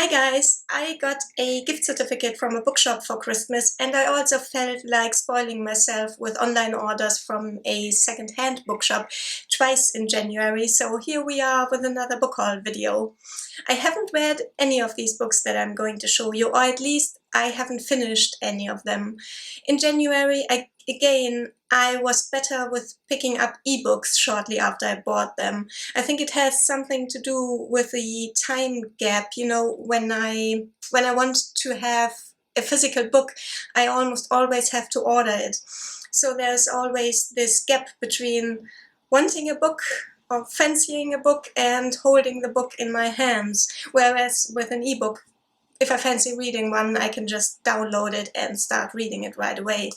Hi guys, I got a gift certificate from a bookshop for Christmas and I also felt like spoiling myself with online orders from a second-hand bookshop twice in January, so here we are with another book haul video. I haven't read any of these books that I'm going to show you, or at least I haven't finished any of them. In January, I was better with picking up ebooks shortly after I bought them. I think it has something to do with the time gap, you know, when I want to have a physical book, I almost always have to order it. So there's always this gap between wanting a book or fancying a book and holding the book in my hands. Whereas with an ebook, if I fancy reading one, I can just download it and start reading it right away.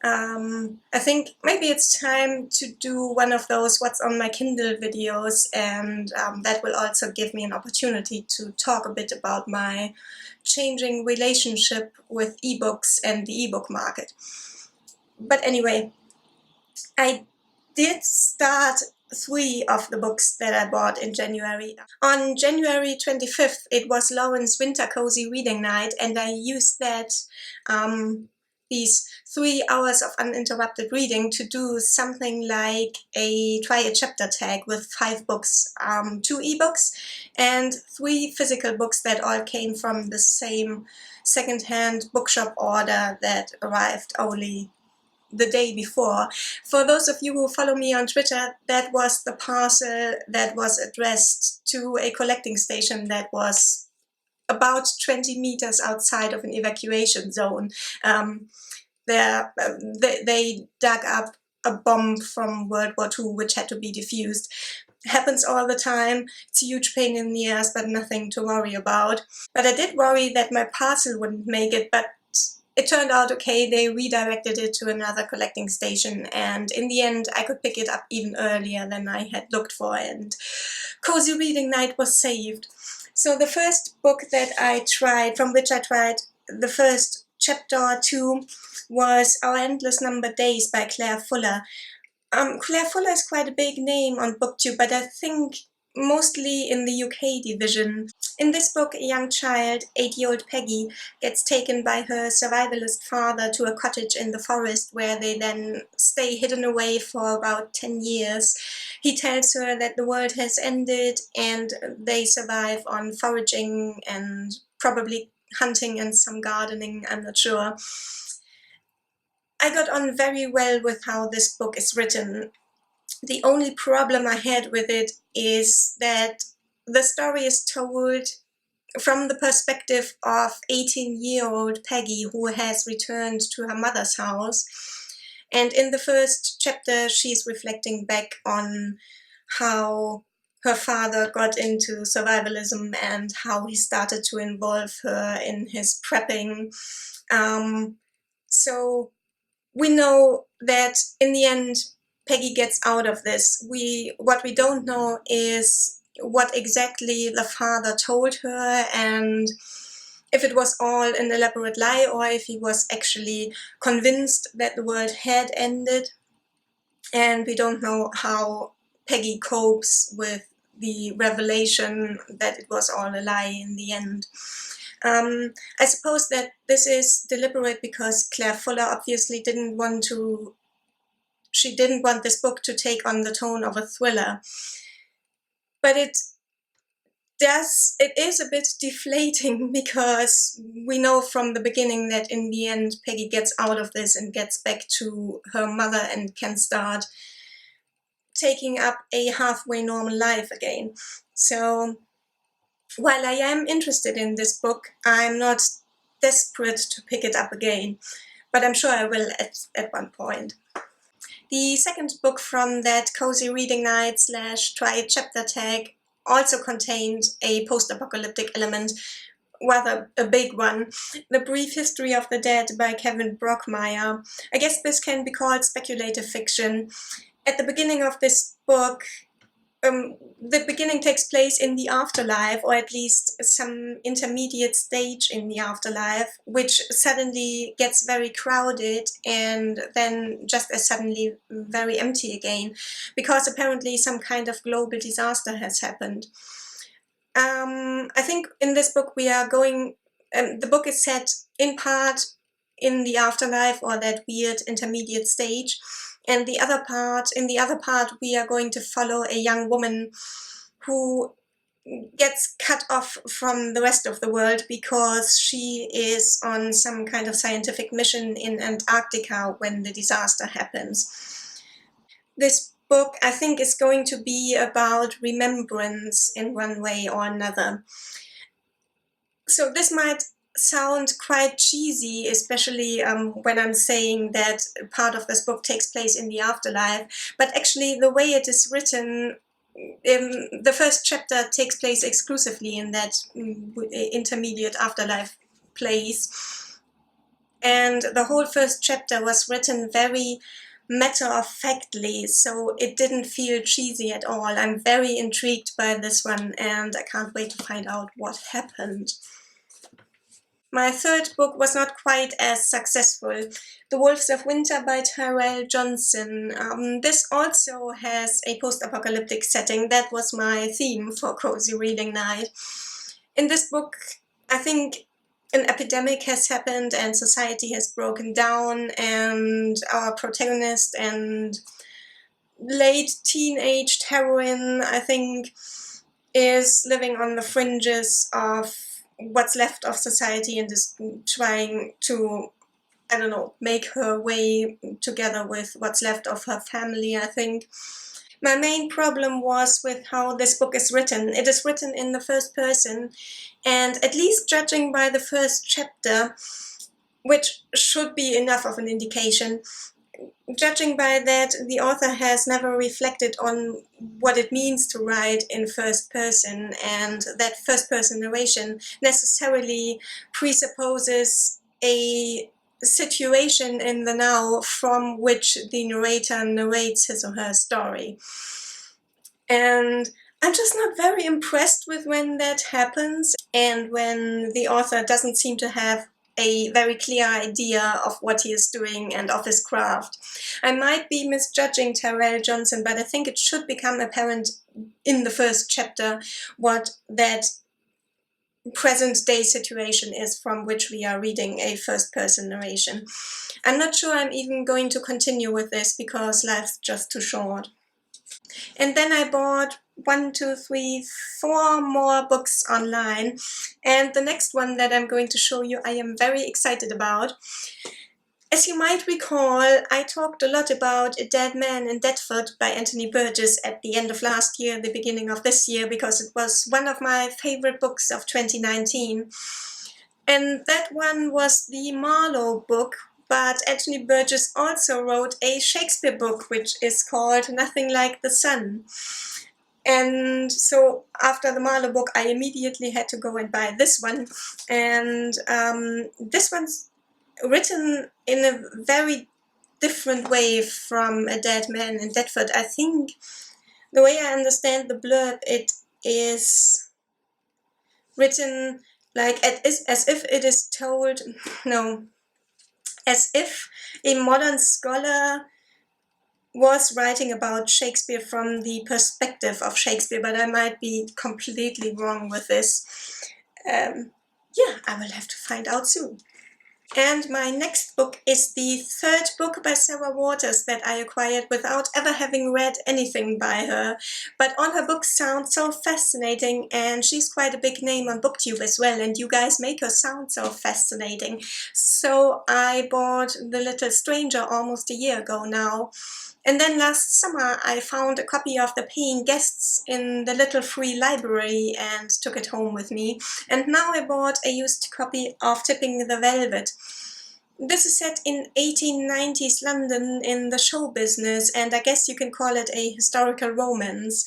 I think maybe it's time to do one of those What's on my Kindle videos, and that will also give me an opportunity to talk a bit about my changing relationship with ebooks and the ebook market. But anyway, I did start 3 of the books that I bought in January. On January 25th, it was Lauren's Winter Cozy Reading Night, and I used that these 3 hours of uninterrupted reading to do something like try a chapter tag with 5 books, 2 ebooks and 3 physical books that all came from the same second-hand bookshop order that arrived only the day before. For those of you who follow me on Twitter, that was the parcel that was addressed to a collecting station that was about 20 meters outside of an evacuation zone. They dug up a bomb from World War II which had to be defused. It happens all the time. It's a huge pain in the ass, but nothing to worry about. But I did worry that my parcel wouldn't make it, but it turned out okay. They redirected it to another collecting station, and in the end I could pick it up even earlier than I had looked for, and Cozy Reading Night was saved. So the first book that I tried, from which I tried the first chapter or 2, was Our Endless Numbered Days by Claire Fuller. Claire Fuller is quite a big name on BookTube, but I think mostly in the UK division. In this book, a young child, 8-year-old Peggy, gets taken by her survivalist father to a cottage in the forest where they then stay hidden away for about 10 years. He tells her that the world has ended and they survive on foraging and probably hunting and some gardening, I'm not sure. I got on very well with how this book is written. The only problem I had with it is that the story is told from the perspective of 18-year-old Peggy, who has returned to her mother's house. And in the first chapter, she's reflecting back on how her father got into survivalism and how he started to involve her in his prepping. So we know that in the end, Peggy gets out of this. What we don't know is what exactly the father told her, and if it was all an elaborate lie or if he was actually convinced that the world had ended. And we don't know how Peggy copes with the revelation that it was all a lie in the end. I suppose that this is deliberate because Claire Fuller obviously didn't want this book to take on the tone of a thriller. But it is a bit deflating because we know from the beginning that in the end Peggy gets out of this and gets back to her mother and can start taking up a halfway normal life again. So while I am interested in this book, I'm not desperate to pick it up again, but I'm sure I will at one point. The second book from that Cozy Reading Night / try a chapter tag also contained a post-apocalyptic element, rather a big one. The Brief History of the Dead by Kevin Brockmeier. I guess this can be called speculative fiction. At the beginning of this book, the beginning takes place in the afterlife, or at least some intermediate stage in the afterlife, which suddenly gets very crowded and then just as suddenly very empty again, because apparently some kind of global disaster has happened. I think in this book we are going, the book is set in part in the afterlife, or that weird intermediate stage, and in the other part we are going to follow a young woman who gets cut off from the rest of the world because she is on some kind of scientific mission in Antarctica when the disaster happens. This book, I think, is going to be about remembrance in one way or another. So this might sound quite cheesy, especially when I'm saying that part of this book takes place in the afterlife, but actually the way it is written, the first chapter takes place exclusively in that intermediate afterlife place. And the whole first chapter was written very matter-of-factly, so it didn't feel cheesy at all. I'm very intrigued by this one, and I can't wait to find out what happened. My third book was not quite as successful. The Wolves of Winter by Tyrell Johnson. This also has a post-apocalyptic setting. That was my theme for Cozy Reading Night. In this book, I think an epidemic has happened and society has broken down, and our protagonist and late teenaged heroine, I think, is living on the fringes of what's left of society and is trying to, I don't know, make her way together with what's left of her family, I think. My main problem was with how this book is written. It is written in the first person, and at least judging by the first chapter, which should be enough of an indication, judging by that, the author has never reflected on what it means to write in first person, and that first person narration necessarily presupposes a situation in the now from which the narrator narrates his or her story. And I'm just not very impressed with when that happens, and when the author doesn't seem to have a very clear idea of what he is doing and of his craft. I might be misjudging Tyrell Johnson, but I think it should become apparent in the first chapter what that present-day situation is from which we are reading a first-person narration. I'm not sure I'm even going to continue with this because life's just too short. And then I bought 4 more books online. And the next one that I'm going to show you, I am very excited about. As you might recall, I talked a lot about A Dead Man in Deptford by Anthony Burgess at the end of last year, the beginning of this year, because it was one of my favorite books of 2019. And that one was the Marlowe book, but Anthony Burgess also wrote a Shakespeare book, which is called Nothing Like the Sun. And so after the Marlowe book, I immediately had to go and buy this one. And this one's written in a very different way from A Dead Man in Deptford. I think the way I understand the blurb, it is written like as if it is told, no, as if a modern scholar was writing about Shakespeare from the perspective of Shakespeare, but I might be completely wrong with this. Yeah, I will have to find out soon. And my next book is the third book by Sarah Waters that I acquired without ever having read anything by her. But all her books sound so fascinating, and she's quite a big name on BookTube as well, and you guys make her sound so fascinating. So I bought The Little Stranger almost a year ago now. And then last summer I found a copy of The Paying Guests in the little free library and took it home with me. And now I bought a used copy of Tipping the Velvet. This is set in 1890s London in the show business, and I guess you can call it a historical romance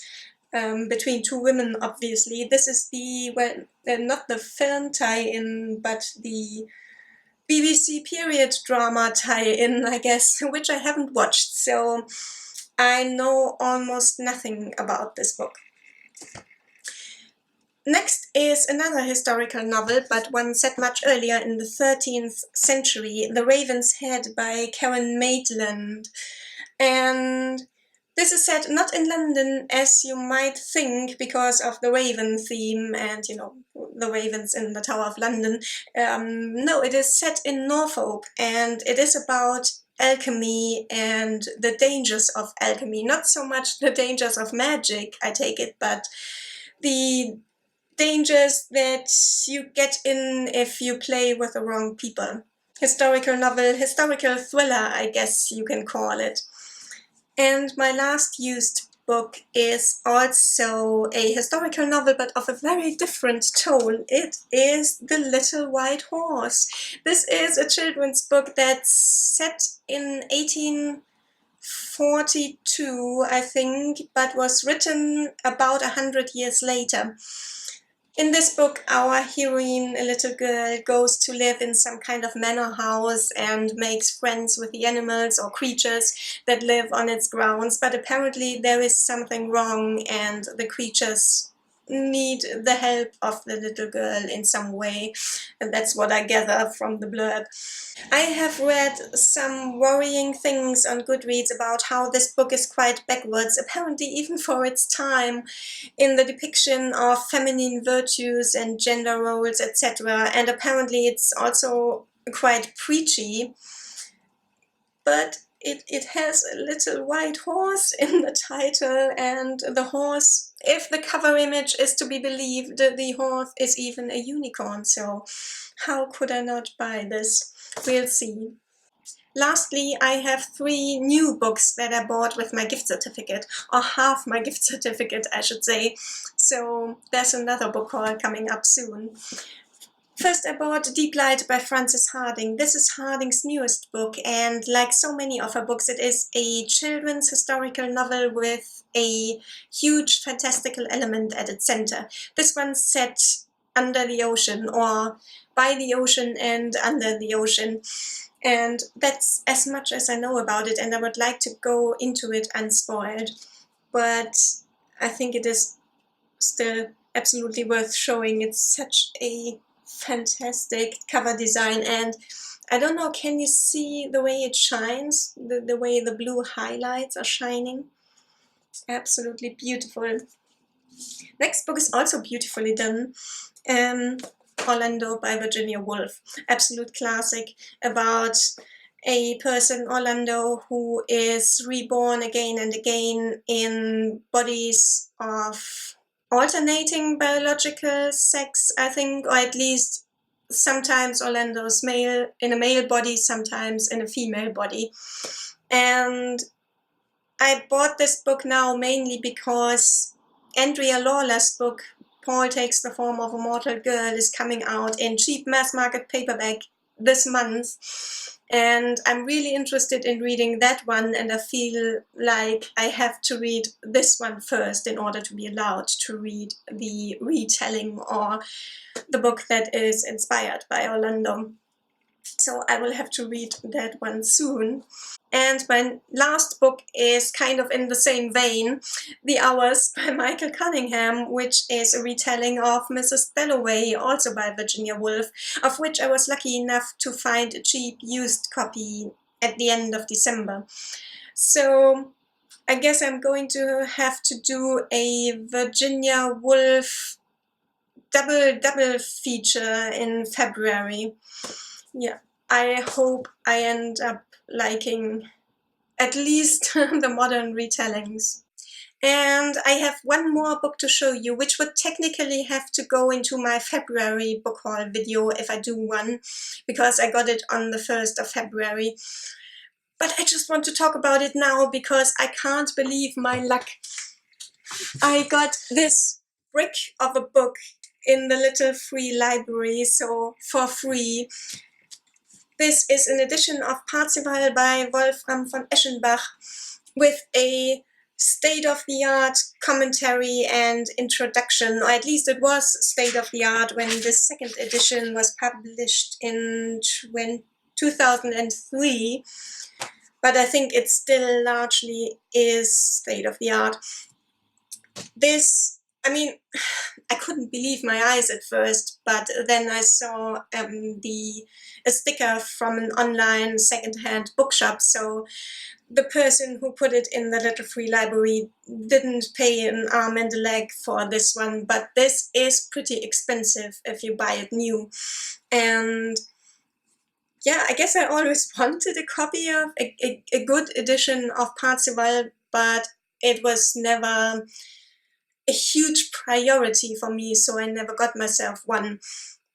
between two women, obviously. This is the, well, not the film tie-in, but the BBC period drama tie-in, I guess, which I haven't watched, so I know almost nothing about this book. Next is another historical novel, but one set much earlier in the 13th century, The Raven's Head by Karen Maitland. And This is set not in London, as you might think, because of the Raven theme and, you know, the ravens in the Tower of London. No, it is set in Norfolk, and it is about alchemy and the dangers of alchemy. Not so much the dangers of magic, I take it, but the dangers that you get in if you play with the wrong people. Historical novel, historical thriller, I guess you can call it. And my last used book is also a historical novel, but of a very different tone. It is The Little White Horse. This is a children's book that's set in 1842, I think, but was written about 100 years later. In this book, our heroine, a little girl, goes to live in some kind of manor house and makes friends with the animals or creatures that live on its grounds. But apparently there is something wrong, and the creatures need the help of the little girl in some way. And that's what I gather from the blurb. I have read some worrying things on Goodreads about how this book is quite backwards, apparently even for its time, in the depiction of feminine virtues and gender roles, etc. And apparently it's also quite preachy. But it has a little white horse in the title, and the horse, if the cover image is to be believed, the horse is even a unicorn, so how could I not buy this? We'll see. Lastly, I have 3 new books that I bought with my gift certificate, or half my gift certificate, I should say. So there's another book haul coming up soon. First, I bought Deeplight by Frances Hardinge. This is Hardinge's newest book, and like so many of her books, it is a children's historical novel with a huge fantastical element at its center. This one's set under the ocean, or by the ocean and under the ocean. And that's as much as I know about it, and I would like to go into it unspoiled. But I think it is still absolutely worth showing. It's such a fantastic cover design, and I don't know, can you see the way it shines? The way the blue highlights are shining? Absolutely beautiful. Next book is also beautifully done. Orlando by Virginia Woolf. Absolute classic about a person, Orlando, who is reborn again and again in bodies of alternating biological sex, I think, or at least sometimes Orlando's male in a male body, sometimes in a female body. And I bought this book now mainly because Andrea Lawler's book, Paul Takes the Form of a Mortal Girl, is coming out in cheap mass market paperback this month. And I'm really interested in reading that one, and I feel like I have to read this one first in order to be allowed to read the retelling or the book that is inspired by Orlando. So I will have to read that one soon. And my last book is kind of in the same vein, The Hours by Michael Cunningham, which is a retelling of Mrs. Dalloway, also by Virginia Woolf, of which I was lucky enough to find a cheap used copy at the end of December. So I guess I'm going to have to do a Virginia Woolf double feature in February. Yeah, I hope I end up liking at least the modern retellings. And I have one more book to show you, which would technically have to go into my February book haul video if I do one, because I got it on the 1st of February. But I just want to talk about it now because I can't believe my luck. I got this brick of a book in the little free library, so for free. This is an edition of Parzival by Wolfram von Eschenbach with a state-of-the-art commentary and introduction, or at least it was state-of-the-art when the second edition was published in 2003, but I think it still largely is state-of-the-art. This, I mean, I couldn't believe my eyes at first, but then I saw a sticker from an online second-hand bookshop, so the person who put it in the Little Free Library didn't pay an arm and a leg for this one, but this is pretty expensive if you buy it new. And yeah, I guess I always wanted a copy of a good edition of Parzival, but it was never a huge priority for me, so I never got myself one.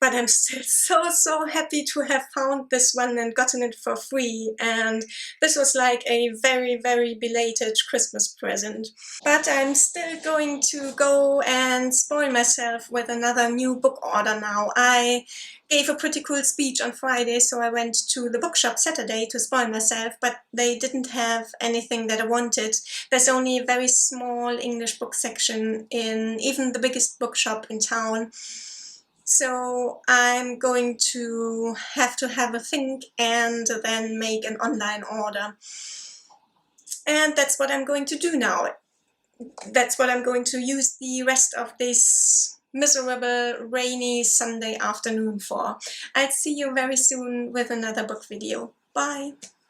But I'm still so happy to have found this one and gotten it for free, and this was like a very, very belated Christmas present. But I'm still going to go and spoil myself with another new book order now. I gave a pretty cool speech on Friday, so I went to the bookshop Saturday to spoil myself, but they didn't have anything that I wanted. There's only a very small English book section in even the biggest bookshop in town. So I'm going to have a think and then make an online order. And that's what I'm going to do now. That's what I'm going to use the rest of this miserable, rainy Sunday afternoon for. I'll see you very soon with another book video. Bye!